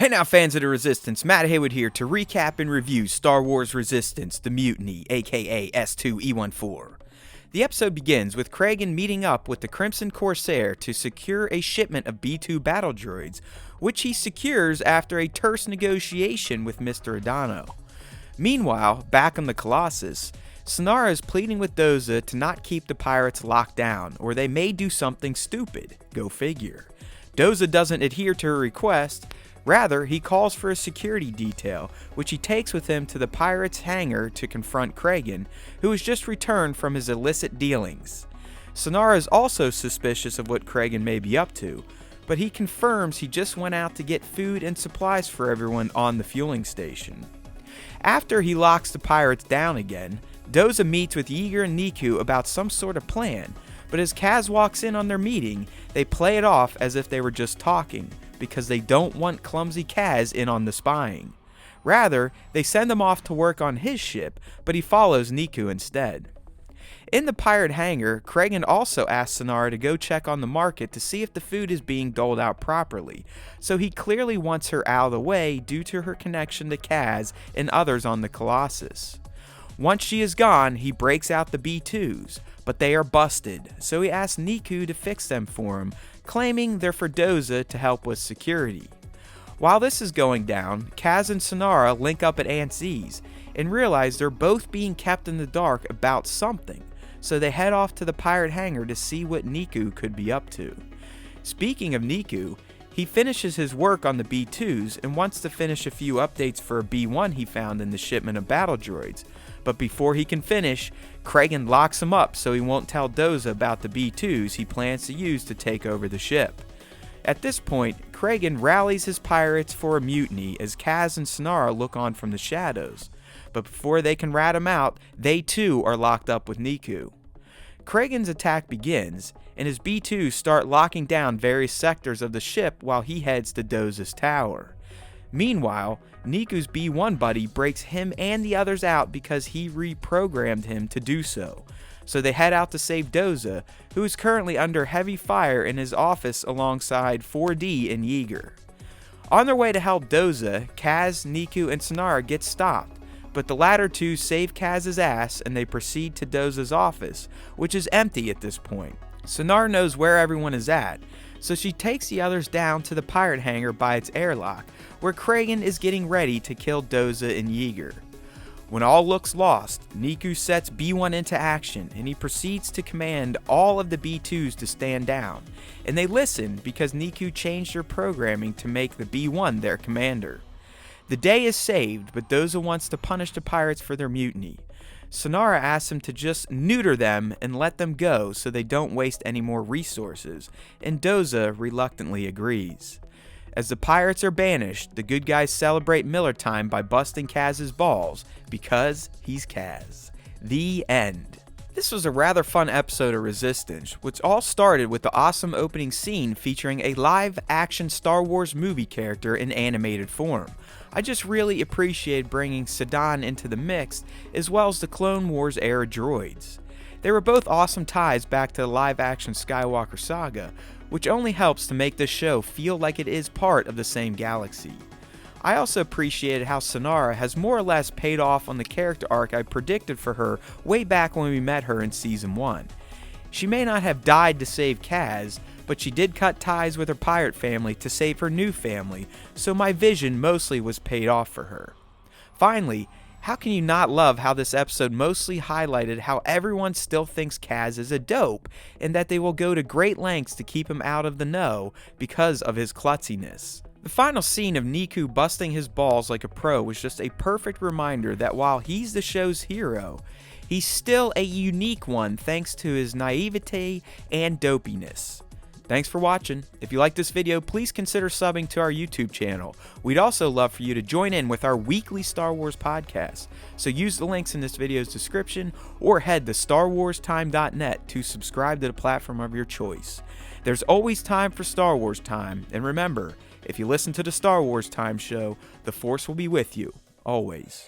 Hey now, fans of the Resistance, Matt Haywood here to recap and review Star Wars Resistance, the Mutiny, aka S2E14. The episode begins with Kragan meeting up with the Crimson Corsair to secure a shipment of B-2 battle droids, which he secures after a terse negotiation with Mr. Adano. Meanwhile, back on the Colossus, Synara is pleading with Doza to not keep the pirates locked down, or they may do something stupid. Go figure. Doza doesn't adhere to her request. Rather, he calls for a security detail, which he takes with him to the pirate's hangar to confront Kragan, who has just returned from his illicit dealings. Synara is also suspicious of what Kragan may be up to, but he confirms he just went out to get food and supplies for everyone on the fueling station. After he locks the pirates down again, Doza meets with Yeager and Niku about some sort of plan, but as Kaz walks in on their meeting, they play it off as if they were just talking, because they don't want clumsy Kaz in on the spying. Rather, they send him off to work on his ship, but he follows Niku instead. In the pirate hangar, Kragan also asks Synara to go check on the market to see if the food is being doled out properly, so he clearly wants her out of the way due to her connection to Kaz and others on the Colossus. Once she is gone, he breaks out the B-2s, but they are busted, so he asks Niku to fix them for him, claiming they're for Doza to help with security. While this is going down, Kaz and Synara link up at Aunt Z's and realize they're both being kept in the dark about something, so they head off to the pirate hangar to see what Niku could be up to. Speaking of Niku, he finishes his work on the B-2s and wants to finish a few updates for a B-1 he found in the shipment of battle droids, but before he can finish, Kragan locks him up so he won't tell Doza about the B-2s he plans to use to take over the ship. At this point, Kragan rallies his pirates for a mutiny as Kaz and Synara look on from the shadows, but before they can rat him out, they too are locked up with Niku. Kragan's attack begins, and his B-2s start locking down various sectors of the ship while he heads to Doza's tower. Meanwhile, Niku's B-1 buddy breaks him and the others out because he reprogrammed him to do so. So they head out to save Doza, who is currently under heavy fire in his office alongside 4D and Yeager. On their way to help Doza, Kaz, Niku, and Synara get stopped, but the latter two save Kaz's ass and they proceed to Doza's office, which is empty at this point. Synara knows where everyone is at, so she takes the others down to the pirate hangar by its airlock, where Kragan is getting ready to kill Doza and Yeager. When all looks lost, Niku sets B-1 into action, and he proceeds to command all of the B-2s to stand down, and they listen because Niku changed her programming to make the B-1 their commander. The day is saved, but Doza wants to punish the pirates for their mutiny. Synara asks him to just neuter them and let them go so they don't waste any more resources, and Doza reluctantly agrees. As the pirates are banished, the good guys celebrate Miller time by busting Kaz's balls, because he's Kaz. The end. This was a rather fun episode of Resistance, which all started with the awesome opening scene featuring a live-action Star Wars movie character in animated form. I just really appreciated bringing Sedan into the mix, as well as the Clone Wars era droids. They were both awesome ties back to the live-action Skywalker saga, which only helps to make this show feel like it is part of the same galaxy. I also appreciated how Synara has more or less paid off on the character arc I predicted for her way back when we met her in Season 1. She may not have died to save Kaz, but she did cut ties with her pirate family to save her new family, so my vision mostly was paid off for her. Finally, how can you not love how this episode mostly highlighted how everyone still thinks Kaz is a dope, and that they will go to great lengths to keep him out of the know because of his klutziness. The final scene of Niku busting his balls like a pro was just a perfect reminder that while he's the show's hero, he's still a unique one thanks to his naivete and dopiness. Thanks for watching. If you like this video, please consider subbing to our YouTube channel. We'd also love for you to join in with our weekly Star Wars podcast. So use the links in this video's description or head to starwarstime.net to subscribe to the platform of your choice. There's always time for Star Wars time, and remember, if you listen to the Star Wars Time show, the Force will be with you, always.